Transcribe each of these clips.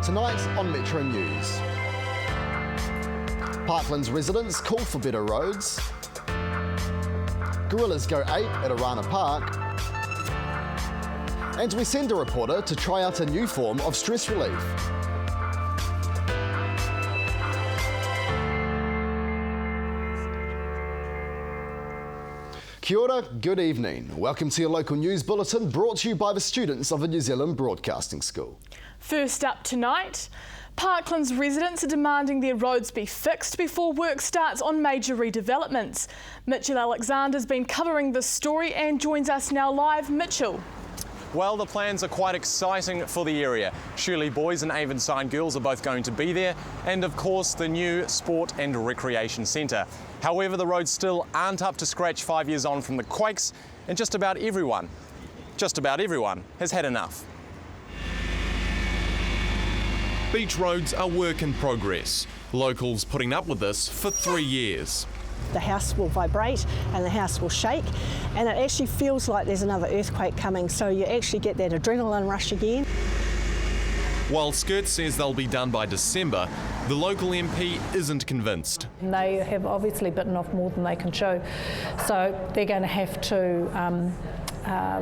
Tonight on Metro News. Parkland's residents call for better roads. Gorillas go ape at Arana Park. And we send a reporter to try out a new form of stress relief. Kia ora, good evening. Welcome to your local news bulletin brought to you by the students of the New Zealand Broadcasting School. First up tonight, Parkland's residents are demanding their roads be fixed before work starts on major redevelopments. Mitchell Alexander's been covering this story and joins us now live. Mitchell. Well, the plans are quite exciting for the area. Shirley Boys and Avonside Girls are both going to be there, and of course the new Sport and Recreation Centre. However, the roads still aren't up to scratch 5 years on from the quakes, and just about everyone has had enough. Beach roads are work in progress. Locals putting up with this for 3 years. The house will vibrate and the house will shake, and it actually feels like there's another earthquake coming, so you actually get that adrenaline rush again. While Skirt says they'll be done by December, the local MP isn't convinced. They have obviously bitten off more than they can chew, so they're going to have to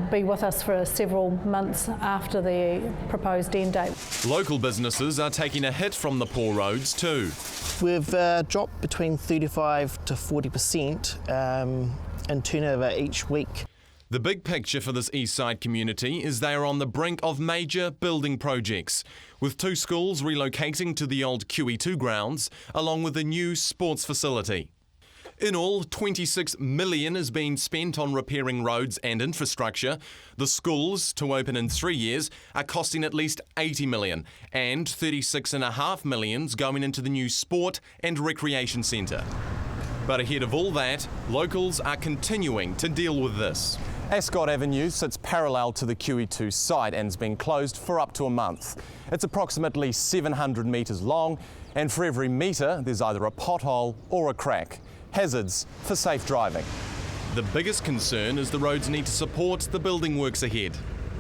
be with us for several months after the proposed end date. Local businesses are taking a hit from the poor roads too. We've dropped between 35 to 40% in turnover each week. The big picture for this east side community is they are on the brink of major building projects, with 2 schools relocating to the old QE2 grounds, along with a new sports facility. In all, $26 million is being spent on repairing roads and infrastructure. The schools, to open in 3 years, are costing at least $80 million, and $36.5 million going into the new Sport and Recreation Centre. But ahead of all that, locals are continuing to deal with this. Ascot Avenue sits parallel to the QE2 site and has been closed for up to a month. It's approximately 700 metres long, and for every metre there's either a pothole or a crack. Hazards for safe driving. The biggest concern is the roads need to support the building works ahead,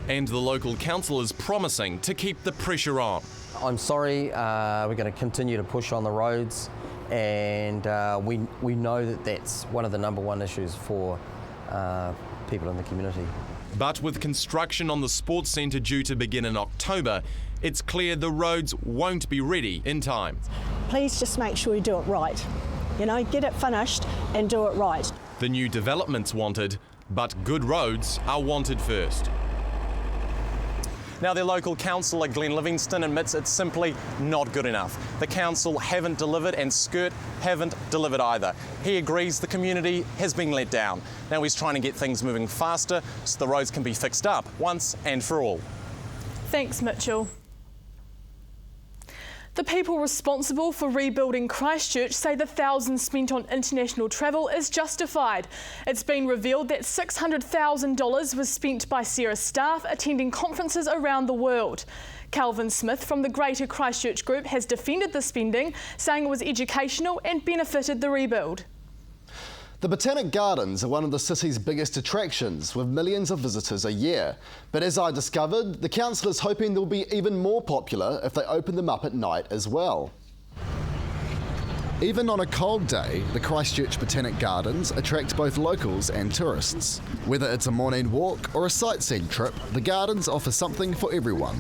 and the local council is promising to keep the pressure on. I'm sorry, we're going to continue to push on the roads, and we know that that's one of the number one issues for people in the community. But with construction on the sports centre due to begin in October, it's clear the roads won't be ready in time. Please just make sure you do it right. You know, get it finished and do it right. The new development's wanted, but good roads are wanted first. Now, their local councillor Glenn Livingston admits it's simply not good enough. The council haven't delivered and Skirt haven't delivered either. He agrees the community has been let down. Now he's trying to get things moving faster so the roads can be fixed up once and for all. Thanks, Mitchell. The people responsible for rebuilding Christchurch say the thousands spent on international travel is justified. It's been revealed that $600,000 was spent by Sarah staff attending conferences around the world. Calvin Smith from the Greater Christchurch Group has defended the spending, saying it was educational and benefited the rebuild. The Botanic Gardens are one of the city's biggest attractions, with millions of visitors a year. But as I discovered, the council is hoping they'll be even more popular if they open them up at night as well. Even on a cold day, the Christchurch Botanic Gardens attract both locals and tourists. Whether it's a morning walk or a sightseeing trip, the gardens offer something for everyone.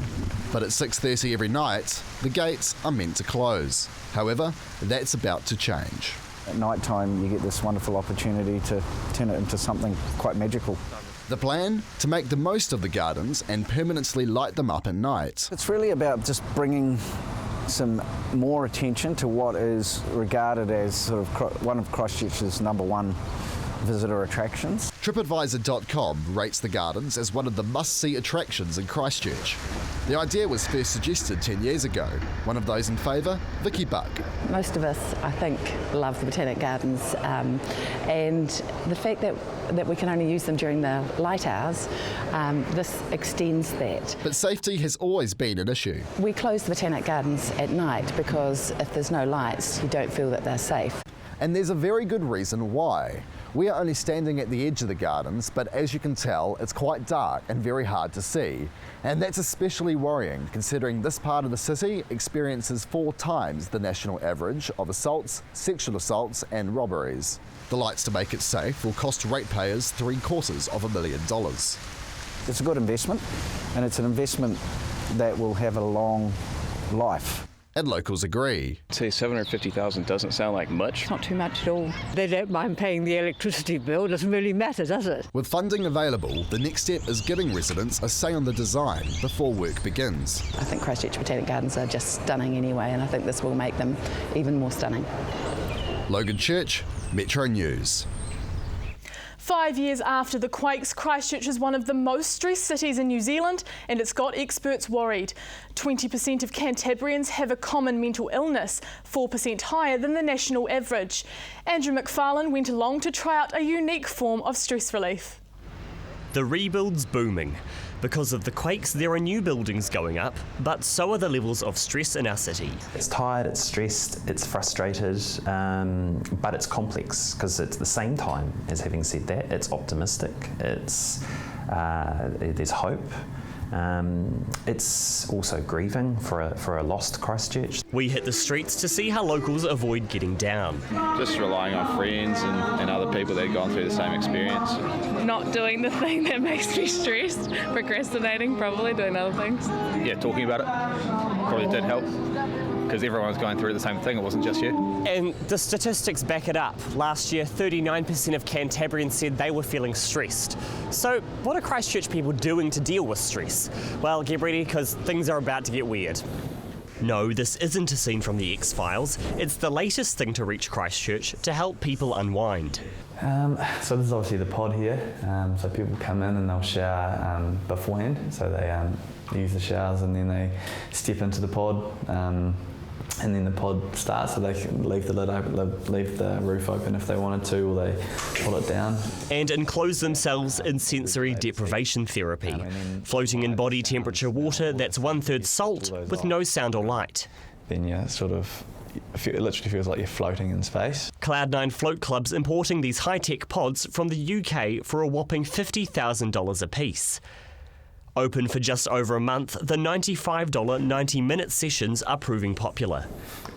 But at 6:30 every night, the gates are meant to close. However, that's about to change. At night time, you get this wonderful opportunity to turn it into something quite magical. The plan? To make the most of the gardens and permanently light them up at night. It's really about just bringing some more attention to what is regarded as sort of one of Christchurch's #1 visitor attractions. TripAdvisor.com rates the gardens as one of the must-see attractions in Christchurch. The idea was first suggested 10 years ago. One of those in favour, Vicky Buck. Most of us, I think, love the Botanic Gardens, and the fact that we can only use them during the light hours, this extends that. But safety has always been an issue. We close the Botanic Gardens at night because if there's no lights, you don't feel that they're safe. And there's a very good reason why. We are only standing at the edge of the gardens, but as you can tell, it's quite dark and very hard to see. And that's especially worrying, considering this part of the city experiences 4 times the national average of assaults, sexual assaults and robberies. The lights to make it safe will cost ratepayers $750,000. It's a good investment, and it's an investment that will have a long life. And locals agree. I'd say $750,000 doesn't sound like much. Not too much at all. They don't mind paying the electricity bill. Doesn't really matter, does it? With funding available, the next step is giving residents a say on the design before work begins. I think Christchurch Botanic Gardens are just stunning anyway, and I think this will make them even more stunning. Logan Church, Metro News. 5 years after the quakes, Christchurch is one of the most stressed cities in New Zealand, and it's got experts worried. 20% of Cantabrians have a common mental illness, 4% higher than the national average. Andrew McFarlane went along to try out a unique form of stress relief. The rebuild's booming. Because of the quakes, there are new buildings going up, but so are the levels of stress in our city. It's tired, it's stressed, it's frustrated, but it's complex because it's the same time as having said that, it's optimistic, there's hope. It's also grieving for a lost Christchurch. We hit the streets to see how locals avoid getting down. Just relying on friends and other people that have gone through the same experience. Not doing the thing that makes me stressed, procrastinating, probably doing other things. Yeah, talking about it probably did help because everyone was going through the same thing, it wasn't just you. And the statistics back it up. Last year, 39% of Cantabrians said they were feeling stressed. So what are Christchurch people doing to deal with stress? Well, get ready because things are about to get weird. No, this isn't a scene from the X-Files. It's the latest thing to reach Christchurch to help people unwind. So this is obviously the pod here. So people come in and they'll shower beforehand. So they use the showers and then they step into the pod. And then the pod starts, so they can leave the lid open, leave the roof open if they wanted to, or they pull it down. And enclose themselves in sensory deprivation therapy, floating in body temperature water that's 1/3 salt with no sound or light. Then it literally feels like you're floating in space. Cloud9 Float Club's importing these high-tech pods from the UK for a whopping $50,000 a piece. Open for just over a month, the $95 90-minute sessions are proving popular.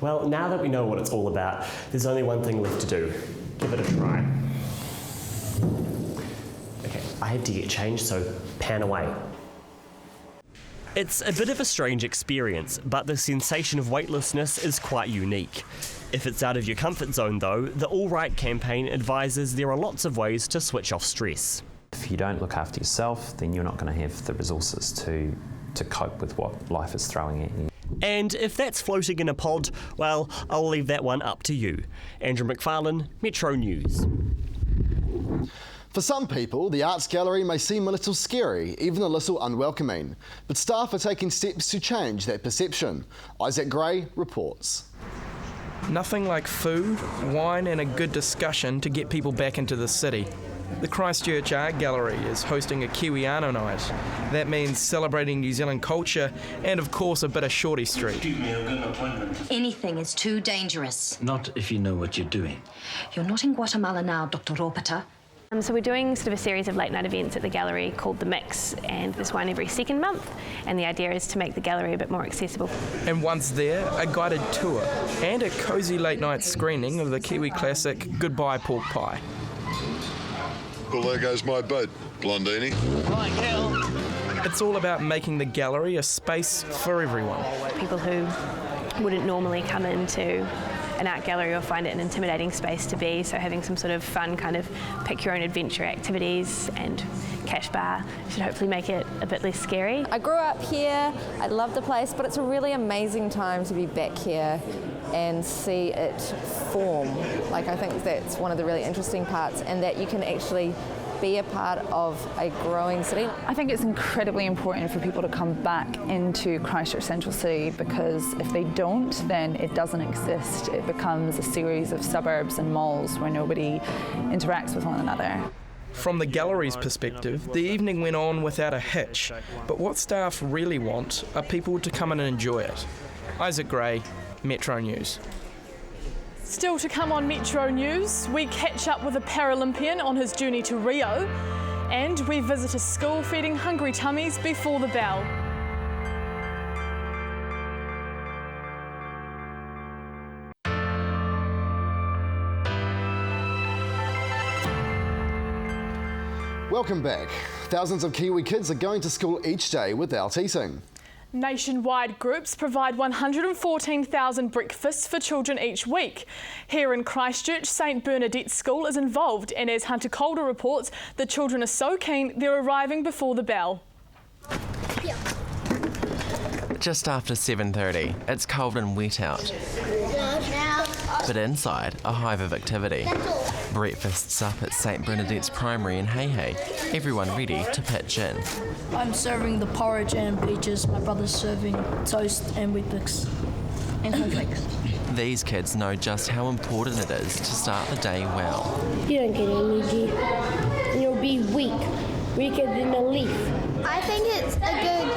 Well, now that we know what it's all about, there's only one thing left to do. Give it a try. Okay, I have to get changed, so pan away. It's a bit of a strange experience, but the sensation of weightlessness is quite unique. If it's out of your comfort zone, though, the All Right campaign advises there are lots of ways to switch off stress. If you don't look after yourself, then you're not going to have the resources to cope with what life is throwing at you. And if that's floating in a pod, well, I'll leave that one up to you. Andrew McFarlane, Metro News. For some people, the arts gallery may seem a little scary, even a little unwelcoming, but staff are taking steps to change that perception. Isaac Gray reports. Nothing like food, wine and a good discussion to get people back into the city. The Christchurch Art Gallery is hosting a Kiwiano night. That means celebrating New Zealand culture and, of course, a bit of Shorty Street. Anything is too dangerous. Not if you know what you're doing. You're not in Guatemala now, Dr. Ropata. So we're doing sort of a series of late night events at the gallery called The Mix, and there's one every second month, and the idea is to make the gallery a bit more accessible. And once there, a guided tour and a cosy late night screening of the Kiwi classic Goodbye Pork Pie. Well, there goes my boat, Blondini. It's all about making the gallery a space for everyone. People who wouldn't normally come into an art gallery or find it an intimidating space to be, so having some sort of fun kind of pick your own adventure activities and cash bar should hopefully make it a bit less scary. I grew up here, I love the place, but it's a really amazing time to be back here and see it form. Like, I think that's one of the really interesting parts, and that you can actually be a part of a growing city. I think it's incredibly important for people to come back into Christchurch Central City, because if they don't, then it doesn't exist. It becomes a series of suburbs and malls where nobody interacts with one another. From the gallery's perspective, the evening went on without a hitch, but what staff really want are people to come in and enjoy it. Isaac Gray, Metro News. Still to come on Metro News, we catch up with a Paralympian on his journey to Rio, and we visit a school feeding hungry tummies before the bell. Welcome back. Thousands of Kiwi kids are going to school each day without eating. Nationwide groups provide 114,000 breakfasts for children each week. Here in Christchurch, St Bernadette School is involved, and as Hunter Calder reports, the children are so keen they're arriving before the bell. Just after 7:30, it's cold and wet out. But inside, a hive of activity. Breakfasts up at St Bernadette's Primary in Hey Hey. Everyone ready to pitch in. I'm serving the porridge and bleachers. My brother's serving toast and Weet-Bix and cornflakes. These kids know just how important it is to start the day well. You don't get energy and you'll be weak, weaker than a leaf. I think it's a good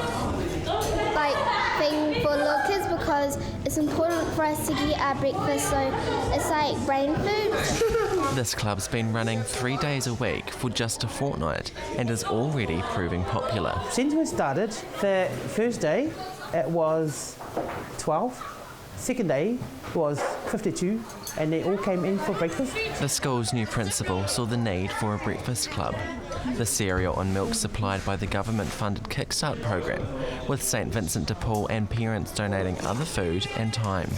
thing for little kids because it's important for us to get our breakfast, so it's like brain food. This club's been running 3 days a week for just a fortnight and is already proving popular. Since we started, the first day it was 12, second day was 52, and they all came in for breakfast. The school's new principal saw the need for a breakfast club. The cereal and milk supplied by the government-funded Kickstart program, with St Vincent de Paul and parents donating other food and time.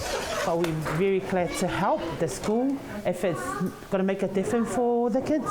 But we're very glad to help the school if it's going to make a difference for the kids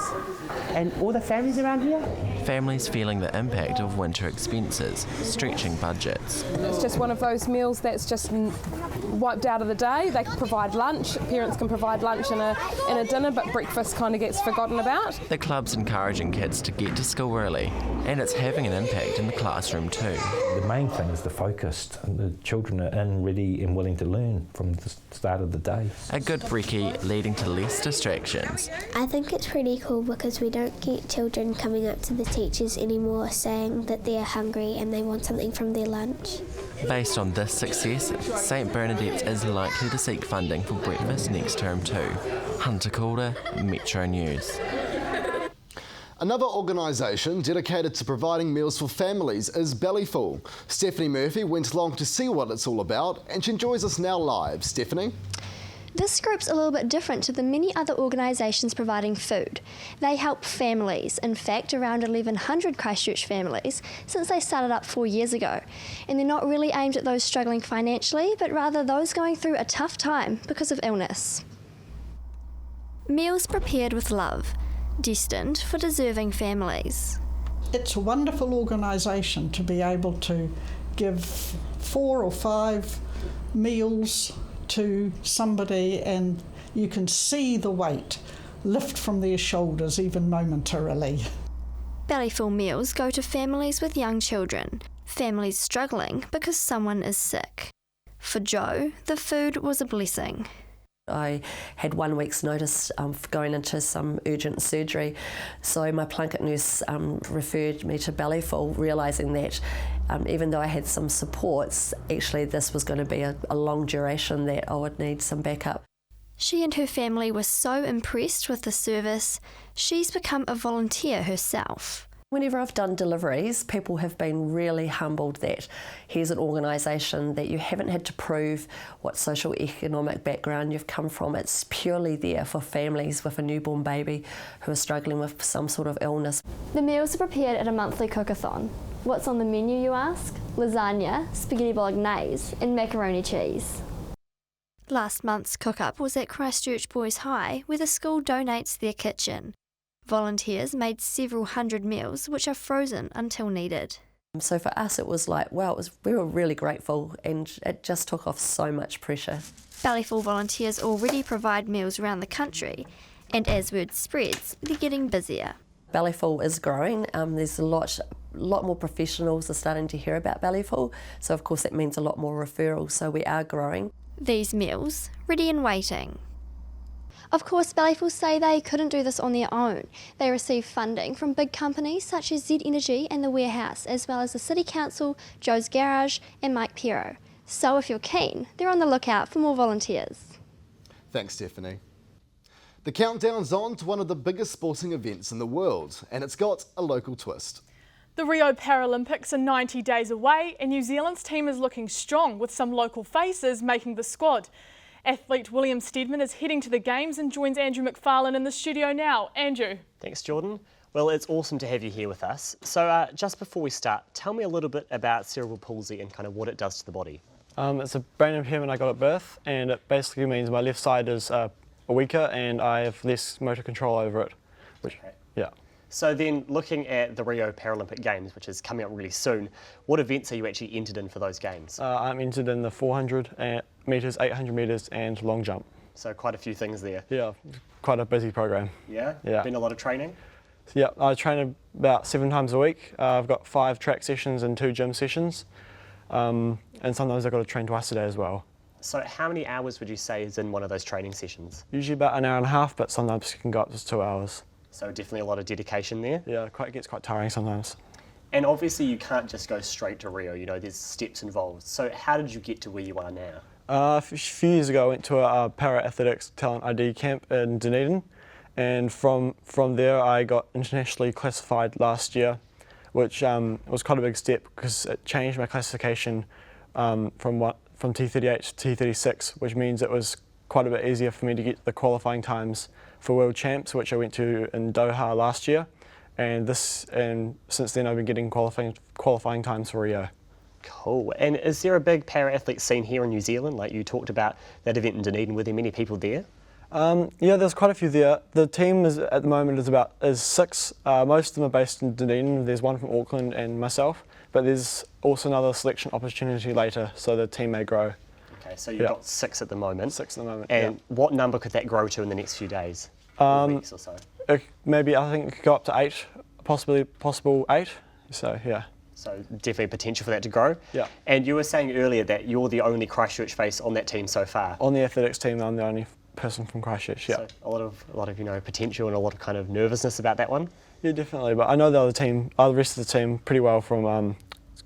and all the families around here. Families feeling the impact of winter expenses, stretching budgets. It's just one of those meals that's just wiped out of the day. They can provide lunch, parents can provide lunch and a dinner, but breakfast kind of gets forgotten about. The club's encouraging kids to get to school early, and it's having an impact in the classroom too. The main thing is the focus. The children are in, ready and willing to learn from the start of the day. A good brekkie leading to less distractions. I think it's pretty cool because we don't get children coming up to the teachers anymore saying that they're hungry and they want something from their lunch. Based on this success, St Bernadette's is likely to seek funding for breakfast next term too. Hunter Calder, Metro News. Another organisation dedicated to providing meals for families is Bellyful. Stephanie Murphy went along to see what it's all about, and she joins us now live. Stephanie? This group's a little bit different to the many other organisations providing food. They help families, in fact around 1,100 Christchurch families, since they started up 4 years ago. And they're not really aimed at those struggling financially, but rather those going through a tough time because of illness. Meals prepared with love, destined for deserving families. It's a wonderful organisation to be able to give 4 or 5 meals to somebody and you can see the weight lift from their shoulders even momentarily. Bellyful meals go to families with young children, families struggling because someone is sick. For Joe, the food was a blessing. I had 1 week's notice for going into some urgent surgery, so my Plunkett nurse referred me to Bellyful, realising that even though I had some supports, actually this was going to be a long duration that I would need some backup. She and her family were so impressed with the service, she's become a volunteer herself. Whenever I've done deliveries, people have been really humbled that here's an organisation that you haven't had to prove what social economic background you've come from. It's purely there for families with a newborn baby who are struggling with some sort of illness. The meals are prepared at a monthly cookathon. What's on the menu, you ask? Lasagna, spaghetti bolognese and macaroni cheese. Last month's cook-up was at Christchurch Boys High, where the school donates their kitchen. Volunteers made several hundred meals, which are frozen until needed. So for us it was like, wow, we were really grateful and it just took off so much pressure. Bellyful volunteers already provide meals around the country, and as word spreads, they're getting busier. Bellyful is growing. There's a lot more professionals are starting to hear about Bellyful, so of course that means a lot more referrals, so we are growing. These meals, ready and waiting. Of course, Bellyful say they couldn't do this on their own. They receive funding from big companies such as Z Energy and The Warehouse, as well as the City Council, Joe's Garage and Mike Pero. So if you're keen, they're on the lookout for more volunteers. Thanks, Stephanie. The countdown's on to one of the biggest sporting events in the world, and it's got a local twist. The Rio Paralympics are 90 days away, and New Zealand's team is looking strong with some local faces making the squad. Athlete William Steadman is heading to the Games and joins Andrew McFarlane in the studio now. Andrew. Thanks, Jordan. Well, it's awesome to have you here with us. So just before we start, tell me a little bit about cerebral palsy and kind of what it does to the body. It's a brain impairment I got at birth, and it basically means my left side is weaker and I have less motor control over it. Yeah. So then, looking at the Rio Paralympic Games, which is coming up really soon, what events are you actually entered in for those games? I'm entered in the 400 metres, 800 metres and long jump. So quite a few things there. Yeah, quite a busy program. Yeah? Yeah. Been a lot of training? Yeah, I train about 7 times a week. I've got 5 track sessions and 2 gym sessions. And sometimes I've got to train twice a day as well. So how many hours would you say is in one of those training sessions? Usually about an hour and a half, but sometimes it can go up to 2 hours. So definitely a lot of dedication there? Yeah, it gets quite tiring sometimes. And obviously you can't just go straight to Rio, you know, there's steps involved. So how did you get to where you are now? A few years ago I went to a para-athletics talent ID camp in Dunedin, and from there I got internationally classified last year, which was quite a big step because it changed my classification from T38 to T36, which means it was quite a bit easier for me to get the qualifying times for World Champs, which I went to in Doha last year, and since then I've been getting qualifying times for Rio. Cool. And is there a big para-athlete scene here in New Zealand? Like you talked about that event in Dunedin, were there many people there? Yeah, there's quite a few there. The team at the moment is 6. Most of them are based in Dunedin. There's one from Auckland and myself, but there's also another selection opportunity later, so the team may grow. Okay, so you've got 6 at the moment. 6 at the moment. And what number could that grow to in the next few days? Weeks or so? Maybe I think it could go up to 8, possible 8. So yeah. So definitely potential for that to grow. Yeah. And you were saying earlier that you're the only Christchurch face on that team so far. On the athletics team, I'm the only person from Christchurch. Yeah. So a lot of potential and a lot of kind of nervousness about that one. Yeah, definitely. But I know the rest of the team pretty well from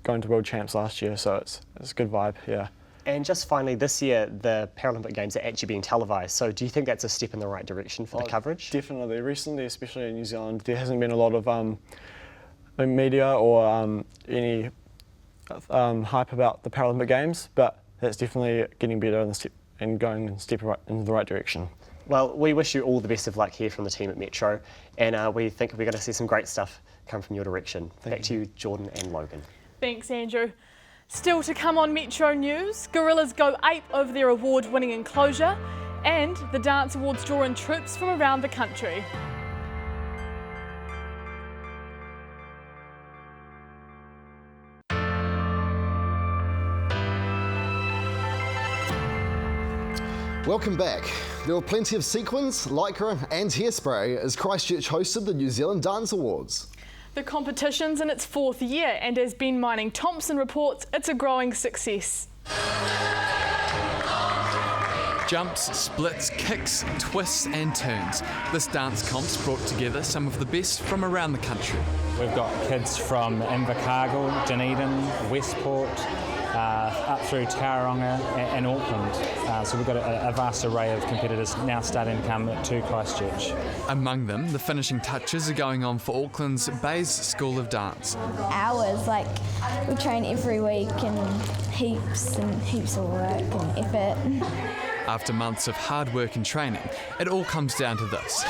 going to World Champs last year, so it's a good vibe. Yeah. And just finally, this year the Paralympic Games are actually being televised. So do you think that's a step in the right direction for the coverage? Definitely. Recently, especially in New Zealand, there hasn't been a lot of media or any hype about the Paralympic Games, but that's definitely getting better and going in the right direction. Well, we wish you all the best of luck here from the team at Metro, and we think we're going to see some great stuff come from your direction. Back to you, Jordan and Logan. Thanks, Andrew. Still to come on Metro News, gorillas go ape over their award-winning enclosure, and the Dance Awards draw in troops from around the country. Welcome back. There were plenty of sequins, lycra and hairspray as Christchurch hosted the New Zealand Dance Awards. The competition's in its 4th year, and as Ben Mining Thompson reports, it's a growing success. Jumps, splits, kicks, twists and turns. This dance comp's brought together some of the best from around the country. We've got kids from Invercargill, Dunedin, Westport, up through Tauranga and Auckland. So we've got a vast array of competitors now starting to come to Christchurch. Among them, the finishing touches are going on for Auckland's Bays School of Dance. Hours, we train every week and heaps of work and effort. After months of hard work and training, it all comes down to this.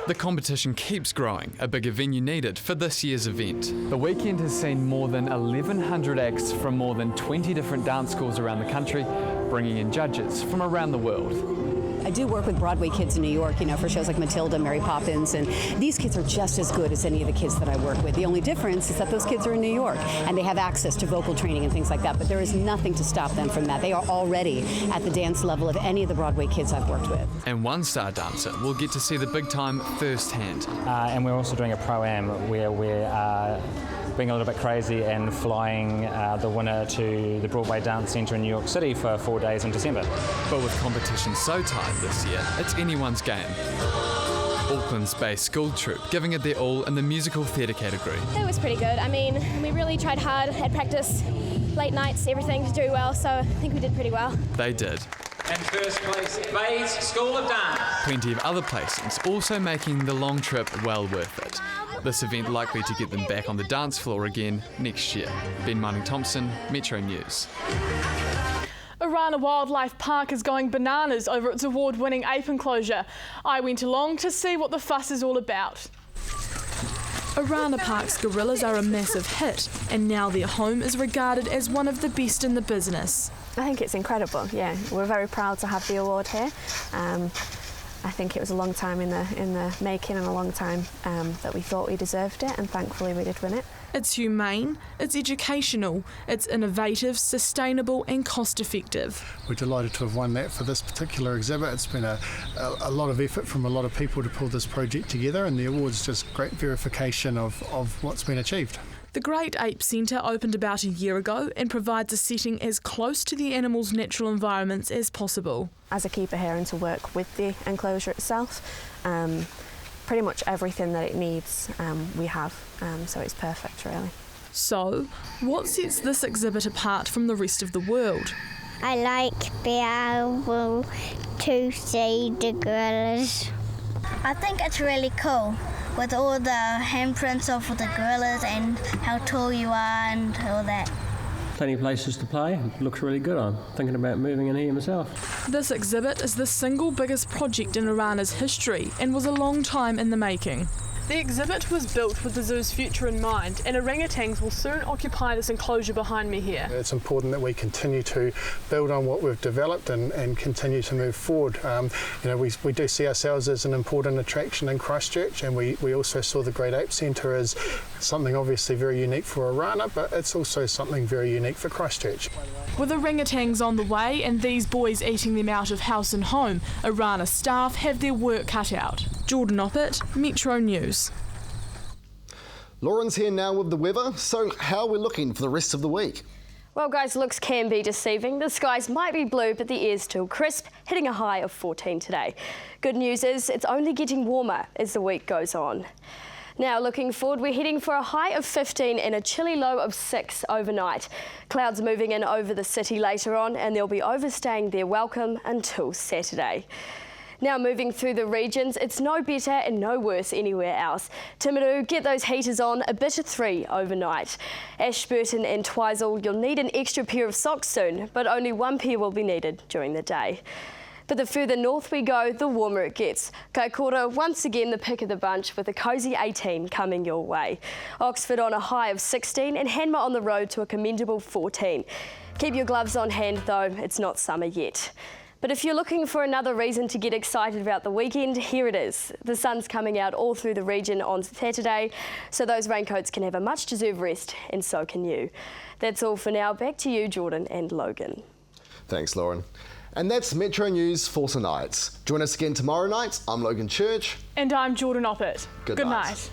The competition keeps growing, a bigger venue needed for this year's event. The weekend has seen more than 1,100 acts from more than 20 different dance schools around the country, bringing in judges from around the world. I do work with Broadway kids in New York, for shows like Matilda, Mary Poppins, and these kids are just as good as any of the kids that I work with. The only difference is that those kids are in New York and they have access to vocal training and things like that, but there is nothing to stop them from that. They are already at the dance level of any of the Broadway kids I've worked with. And one star dancer will get to see the big time firsthand. And we're also doing a Pro-Am where we're being a little bit crazy and flying the winner to the Broadway Dance Centre in New York City for 4 days in December. But with competition so tight this year, it's anyone's game. Auckland's Bay School Troupe giving it their all in the musical theatre category. It was pretty good. I mean, we really tried hard at practice, late nights, everything to do well, so I think we did pretty well. They did. And first place, Bays School of Dance. Plenty of other placements also making the long trip well worth it. This event likely to get them back on the dance floor again next year. Ben Manning-Thompson, Metro News. Orana Wildlife Park is going bananas over its award-winning ape enclosure. I went along to see what the fuss is all about. Orana Park's gorillas are a massive hit, and now their home is regarded as one of the best in the business. I think it's incredible, yeah. We're very proud to have the award here. I think it was a long time in the making and a long time that we thought we deserved it, and thankfully we did win it. It's humane, it's educational, it's innovative, sustainable and cost-effective. We're delighted to have won that for this particular exhibit. It's been a lot of effort from a lot of people to pull this project together, and the award's just great verification of what's been achieved. The Great Ape Centre opened about a year ago and provides a setting as close to the animals' natural environments as possible. As a keeper here and to work with the enclosure itself, pretty much everything that it needs we have, so it's perfect really. So, what sets this exhibit apart from the rest of the world? I like being able to see the gorillas. I think it's really cool with all the handprints of the gorillas and how tall you are and all that. Plenty of places to play. It looks really good. I'm thinking about moving in here myself. This exhibit is the single biggest project in Orana's history and was a long time in the making. The exhibit was built with the zoo's future in mind, and orangutans will soon occupy this enclosure behind me here. It's important that we continue to build on what we've developed and continue to move forward. We do see ourselves as an important attraction in Christchurch, and we also saw the Great Ape Centre as something obviously very unique for Orana, but it's also something very unique for Christchurch. With orangutans on the way and these boys eating them out of house and home, Orana staff have their work cut out. Jordan Oppett, Metro News. Lauren's here now with the weather, so how are we looking for the rest of the week? Well guys, looks can be deceiving. The skies might be blue, but the air's still crisp, hitting a high of 14 today. Good news is it's only getting warmer as the week goes on. Now looking forward, we're heading for a high of 15 and a chilly low of 6 overnight. Clouds moving in over the city later on, and they'll be overstaying their welcome until Saturday. Now moving through the regions, it's no better and no worse anywhere else. Timaru, get those heaters on, a bit of 3 overnight. Ashburton and Twizel, you'll need an extra pair of socks soon, but only 1 pair will be needed during the day. But the further north we go, the warmer it gets. Kaikoura, once again the pick of the bunch with a cosy 18 coming your way. Oxford on a high of 16 and Hanmer on the road to a commendable 14. Keep your gloves on hand though, it's not summer yet. But if you're looking for another reason to get excited about the weekend, here it is. The sun's coming out all through the region on Saturday, so those raincoats can have a much deserved rest, and so can you. That's all for now. Back to you, Jordan and Logan. Thanks, Lauren. And that's Metro News for tonight. Join us again tomorrow night. I'm Logan Church. And I'm Jordan Oppett. Good night.